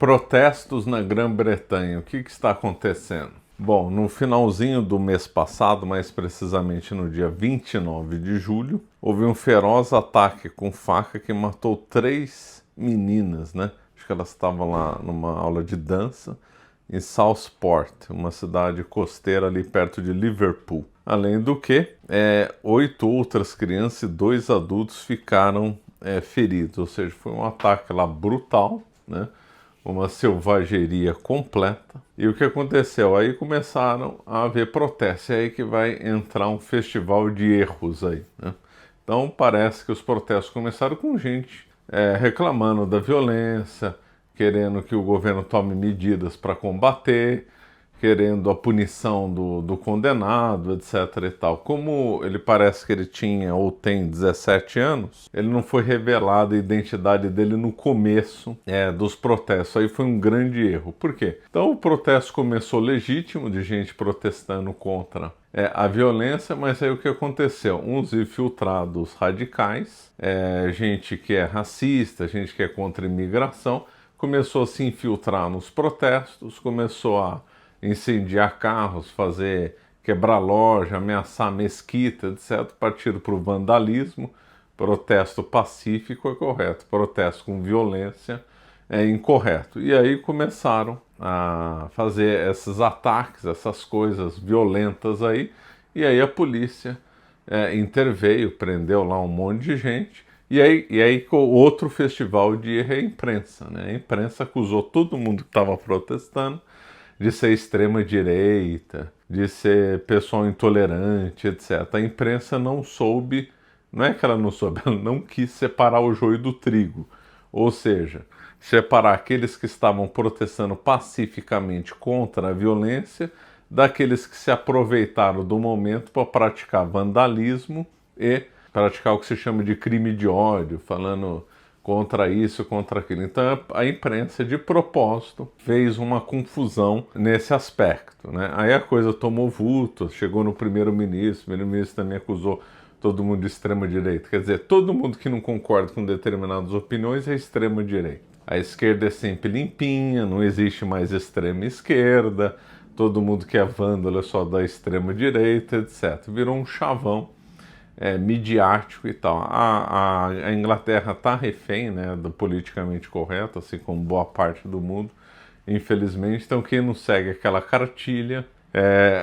Protestos na Grã-Bretanha. O que está acontecendo? Bom, no finalzinho do mês passado, mais precisamente no dia 29 de julho, houve um feroz ataque com faca que matou 3 meninas, né? Acho que elas estavam lá numa aula de dança em Southport, uma cidade costeira ali perto de Liverpool. Além do que, 8 outras crianças e 2 adultos ficaram feridos, ou seja, foi um ataque lá brutal, né? Uma selvageria completa. E o que aconteceu? Aí começaram a haver protestos, é aí que vai entrar um festival de erros aí, né? Então parece que os protestos começaram com gente reclamando da violência, querendo que o governo tome medidas para combater, querendo a punição do condenado, etc. e tal. Como ele parece que ele tinha ou tem 17 anos, ele não foi revelada a identidade dele no começo dos protestos. Aí foi um grande erro. Por quê? Então o protesto começou legítimo, de gente protestando contra a violência, mas aí o que aconteceu? Uns infiltrados radicais, gente que é racista, gente que é contra a imigração, começou a se infiltrar nos protestos, começou a incendiar carros, quebrar loja, ameaçar mesquita, etc. Partiram para o vandalismo. Protesto pacífico é correto, protesto com violência é incorreto. E aí começaram a fazer esses ataques, essas coisas violentas aí, e aí a polícia interveio, prendeu lá um monte de gente. E aí outro festival de erro é a imprensa, né? A imprensa acusou todo mundo que estava protestando de ser extrema-direita, de ser pessoal intolerante, etc. A imprensa não soube, não é que ela não soube, ela não quis separar o joio do trigo. Ou seja, separar aqueles que estavam protestando pacificamente contra a violência daqueles que se aproveitaram do momento para praticar vandalismo e praticar o que se chama de crime de ódio, falando contra isso, contra aquilo. Então a imprensa, de propósito, fez uma confusão nesse aspecto, né? Aí a coisa tomou vulto, chegou no primeiro-ministro, o primeiro-ministro também acusou todo mundo de extrema-direita. Quer dizer, todo mundo que não concorda com determinadas opiniões é extrema-direita. A esquerda é sempre limpinha, não existe mais extrema-esquerda, todo mundo que é vândalo é só da extrema-direita, etc. Virou um chavão midiático e tal. A Inglaterra está refém, né, do politicamente correto, assim como boa parte do mundo, infelizmente. Então quem não segue aquela cartilha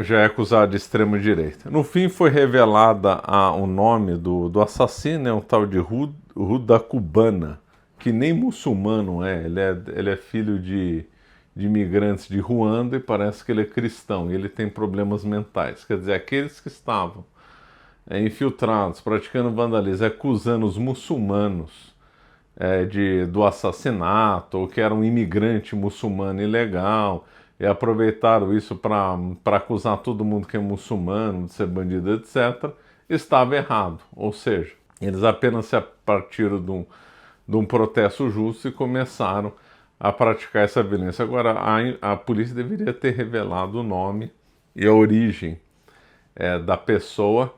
já é acusado de extrema-direita. No fim foi revelada o nome do assassino, um tal de Ruda Cubana, que nem muçulmano ele é filho de imigrantes de Ruanda e parece que ele é cristão, e ele tem problemas mentais. Quer dizer, aqueles que estavam infiltrados, praticando vandalismo, acusando os muçulmanos do assassinato, ou que era um imigrante muçulmano ilegal, e aproveitaram isso para acusar todo mundo que é muçulmano de ser bandido, etc., estava errado. Ou seja, eles apenas se partiram de um protesto justo e começaram a praticar essa violência. Agora, a polícia deveria ter revelado o nome e a origem da pessoa,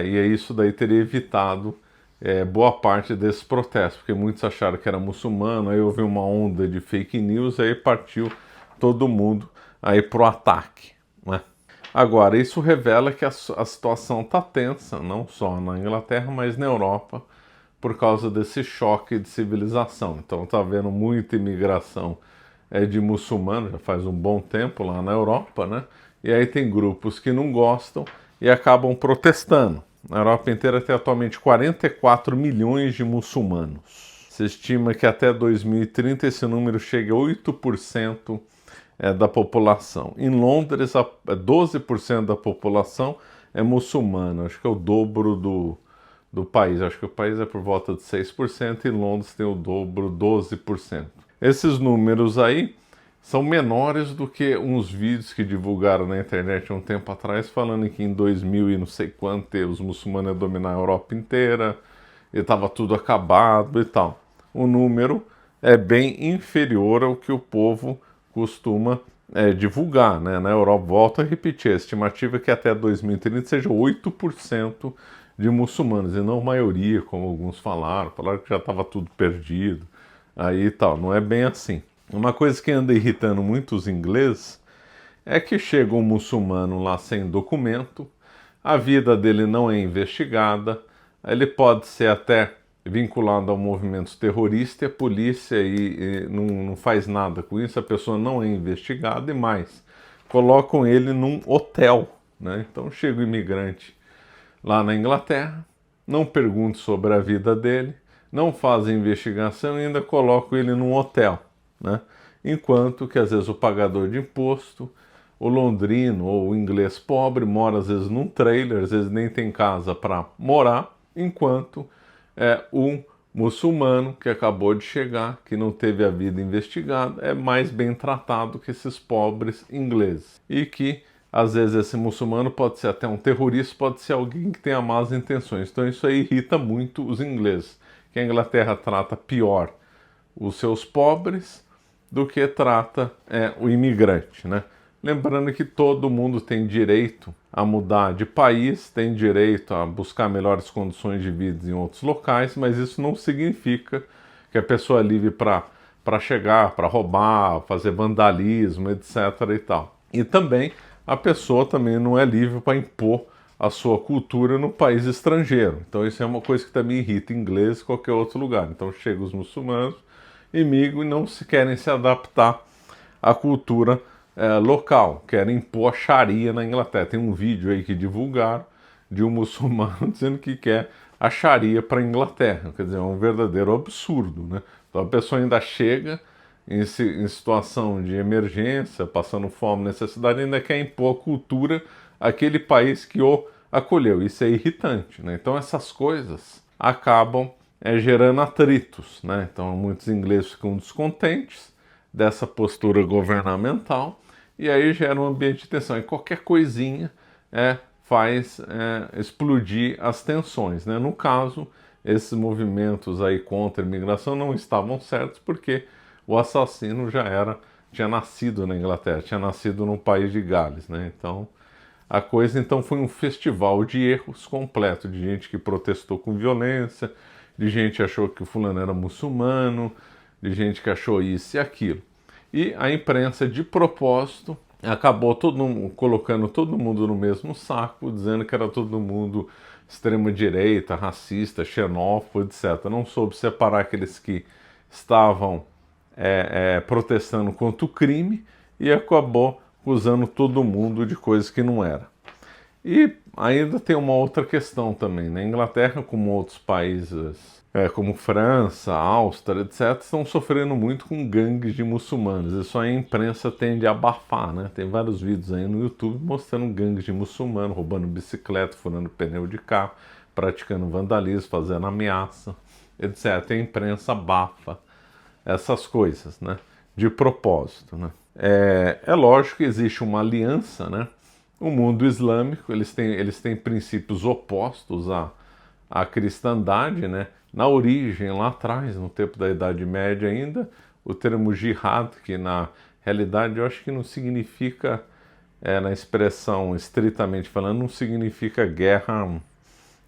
e isso daí teria evitado boa parte desses protestos, porque muitos acharam que era muçulmano, aí houve uma onda de fake news, aí partiu todo mundo aí pro ataque, né? Agora, isso revela que a situação está tensa, não só na Inglaterra, mas na Europa, por causa desse choque de civilização. Então está havendo muita imigração de muçulmanos, já faz um bom tempo lá na Europa, né? E aí tem grupos que não gostam e acabam protestando. Na Europa inteira tem atualmente 44 milhões de muçulmanos. Se estima que até 2030 esse número chegue a 8% da população. Em Londres, 12% da população é muçulmana. Acho que é o dobro do país. Acho que o país é por volta de 6% e Londres tem o dobro, 12%. Esses números aí são menores do que uns vídeos que divulgaram na internet um tempo atrás, falando que em 2000 e não sei quanto os muçulmanos iam dominar a Europa inteira e estava tudo acabado e tal. O número é bem inferior ao que o povo costuma divulgar, né? Na Europa, volto a repetir, a estimativa é que até 2030 seja 8% de muçulmanos, e não maioria, como alguns falaram que já estava tudo perdido. Aí tal, não é bem assim. Uma coisa que anda irritando muito os ingleses é que chega um muçulmano lá sem documento, a vida dele não é investigada, ele pode ser até vinculado a movimentos terroristas e a polícia não faz nada com isso, a pessoa não é investigada e mais, colocam ele num hotel, né? Então chega o imigrante lá na Inglaterra, não pergunta sobre a vida dele, não fazem investigação e ainda colocam ele num hotel, né? Enquanto que às vezes o pagador de imposto, o londrino ou o inglês pobre mora às vezes num trailer, às vezes nem tem casa para morar, enquanto um muçulmano que acabou de chegar, que não teve a vida investigada, é mais bem tratado que esses pobres ingleses. E que às vezes esse muçulmano pode ser até um terrorista, pode ser alguém que tenha más intenções. Então isso aí irrita muito os ingleses, que a Inglaterra trata pior os seus pobres do que trata o imigrante, né? Lembrando que todo mundo tem direito a mudar de país, tem direito a buscar melhores condições de vida em outros locais, mas isso não significa que a pessoa é livre para chegar, para roubar, fazer vandalismo, etc. e tal. E também a pessoa também não é livre para impor a sua cultura no país estrangeiro. Então isso é uma coisa que também irrita inglês em qualquer outro lugar. Então chegam os muçulmanos, imigram e não se querem se adaptar à cultura local, querem impor a Sharia na Inglaterra. Tem um vídeo aí que divulgaram de um muçulmano dizendo que quer a Sharia para a Inglaterra. Quer dizer, é um verdadeiro absurdo, né? Então a pessoa ainda chega em situação de emergência, passando fome, necessidade, ainda quer impor a cultura àquele país que o acolheu. Isso é irritante, né? Então essas coisas acabam gerando atritos, né? Então muitos ingleses ficam descontentes dessa postura governamental e aí gera um ambiente de tensão. E qualquer coisinha faz explodir as tensões, né? No caso, esses movimentos aí contra a imigração não estavam certos porque o assassino tinha nascido na Inglaterra, tinha nascido no país de Gales, né? Então a coisa então foi um festival de erros completo, de gente que protestou com violência, de gente que achou que o fulano era muçulmano, de gente que achou isso e aquilo. E a imprensa, de propósito, acabou colocando todo mundo no mesmo saco, dizendo que era todo mundo extrema-direita, racista, xenófobo, etc. Não soube separar aqueles que estavam protestando contra o crime e acabou acusando todo mundo de coisas que não era. E ainda tem uma outra questão também, né? Inglaterra, como outros países, como França, Áustria, etc., estão sofrendo muito com gangues de muçulmanos. Isso aí a imprensa tende a abafar, né? Tem vários vídeos aí no YouTube mostrando gangues de muçulmanos, roubando bicicleta, furando pneu de carro, praticando vandalismo, fazendo ameaça, etc. A imprensa abafa essas coisas, né? De propósito, né? É lógico que existe uma aliança, né? O mundo islâmico, eles têm princípios opostos à cristandade, né? Na origem, lá atrás, no tempo da Idade Média ainda, o termo jihad, que na realidade eu acho que não significa, na expressão estritamente falando, não significa guerra,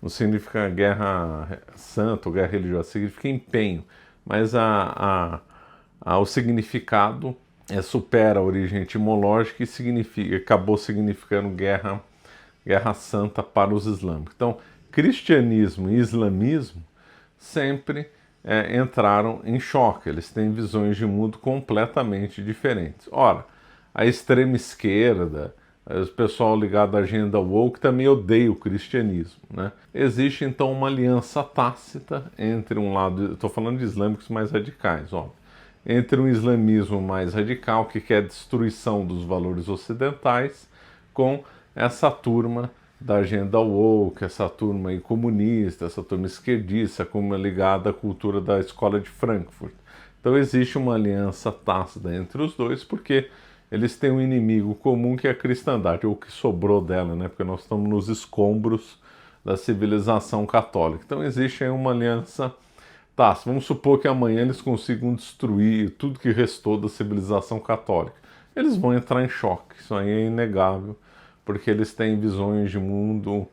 não significa guerra santa ou guerra religiosa, significa empenho, mas o significado supera a origem etimológica e acabou significando guerra santa para os islâmicos. Então, cristianismo e islamismo sempre entraram em choque, eles têm visões de mundo completamente diferentes. Ora, a extrema esquerda, o pessoal ligado à agenda woke também odeia o cristianismo, né? Existe então uma aliança tácita entre um lado, estou falando de islâmicos mais radicais, óbvio, entre um islamismo mais radical, que quer a destruição dos valores ocidentais, com essa turma da agenda woke, essa turma aí comunista, essa turma esquerdista, como ligada à cultura da escola de Frankfurt. Então existe uma aliança tácita entre os dois, porque eles têm um inimigo comum que é a cristandade, ou o que sobrou dela, né? Porque nós estamos nos escombros da civilização católica. Então existe aí uma aliança tácita. Vamos supor que amanhã eles consigam destruir tudo que restou da civilização católica. Eles vão entrar em choque, isso aí é inegável, porque eles têm visões de mundo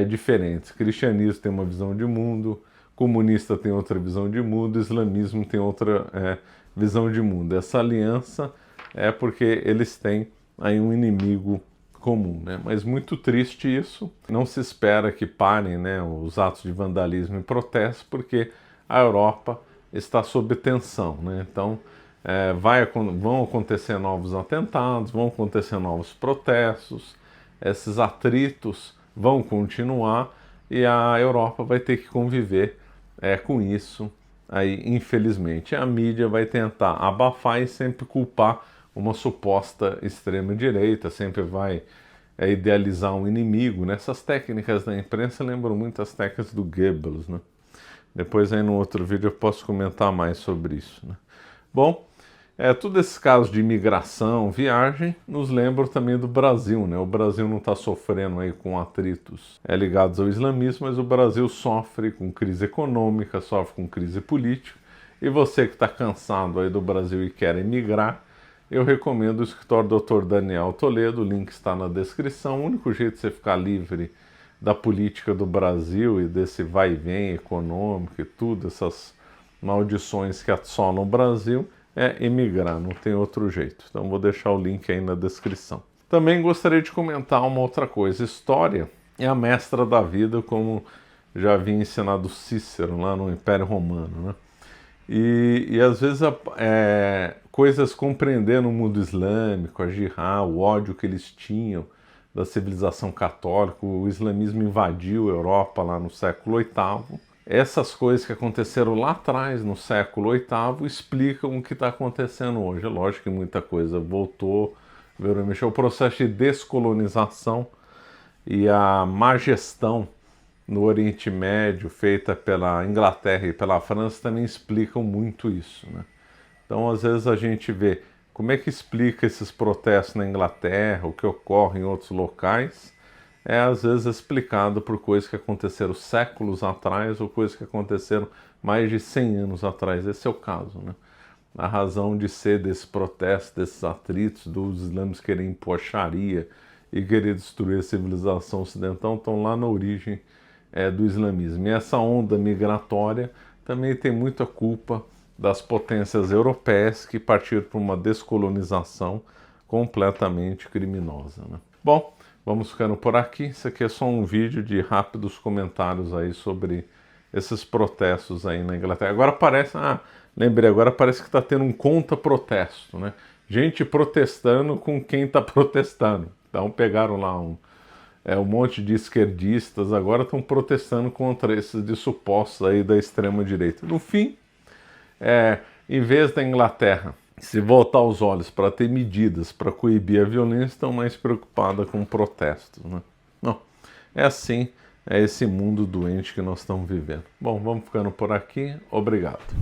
diferentes. O cristianismo tem uma visão de mundo, comunista tem outra visão de mundo, o islamismo tem outra visão de mundo. Essa aliança é porque eles têm aí um inimigo comum, né? Mas muito triste isso. Não se espera que parem, né, os atos de vandalismo e protesto, porque a Europa está sob tensão, né? Então vão acontecer novos atentados, vão acontecer novos protestos, esses atritos vão continuar e a Europa vai ter que conviver com isso aí, infelizmente. A mídia vai tentar abafar e sempre culpar uma suposta extrema-direita, sempre vai idealizar um inimigo, né? Essas técnicas da imprensa lembram muito as técnicas do Goebbels, né? Depois aí no outro vídeo eu posso comentar mais sobre isso, né? Bom, todos esses casos de imigração, viagem, nos lembram também do Brasil, né? O Brasil não está sofrendo aí com atritos ligados ao islamismo, mas o Brasil sofre com crise econômica, sofre com crise política. E você que está cansado aí do Brasil e quer emigrar, eu recomendo o escritório Dr. Daniel Toledo, o link está na descrição. O único jeito de você ficar livre da política do Brasil e desse vai e vem econômico e tudo, essas maldições que assolam o Brasil, é emigrar, não tem outro jeito. Então vou deixar o link aí na descrição. Também gostaria de comentar uma outra coisa. História é a mestra da vida, como já havia ensinado Cícero lá no Império Romano, né? E às vezes coisas compreendendo o mundo islâmico, a jihad, o ódio que eles tinham da civilização católica, o islamismo invadiu a Europa lá no século VIII. Essas coisas que aconteceram lá atrás, no século VIII, explicam o que está acontecendo hoje. É lógico que muita coisa voltou, virou e mexeu. O processo de descolonização e a má gestão no Oriente Médio, feita pela Inglaterra e pela França, também explicam muito isso, né? Então, às vezes a gente vê como é que explica esses protestos na Inglaterra, o que ocorre em outros locais, às vezes explicado por coisas que aconteceram séculos atrás ou coisas que aconteceram mais de 100 anos atrás. Esse é o caso, né? A razão de ser desse protesto, desses atritos, dos islâmicos querem impor Sharia e querer destruir a civilização ocidental, estão lá na origem do islamismo. E essa onda migratória também tem muita culpa das potências europeias que partiram para uma descolonização completamente criminosa, né? Bom, vamos ficando por aqui. Isso aqui é só um vídeo de rápidos comentários aí sobre esses protestos aí na Inglaterra. Agora parece, lembrei, agora parece que está tendo um contra-protesto, né? Gente protestando com quem está protestando. Então pegaram lá um monte de esquerdistas, agora estão protestando contra esses de supostos aí da extrema-direita. No fim, em vez da Inglaterra se voltar os olhos para ter medidas para coibir a violência, estão mais preocupadas com protestos, né? Não, é assim, é esse mundo doente que nós estamos vivendo. Bom, vamos ficando por aqui. Obrigado.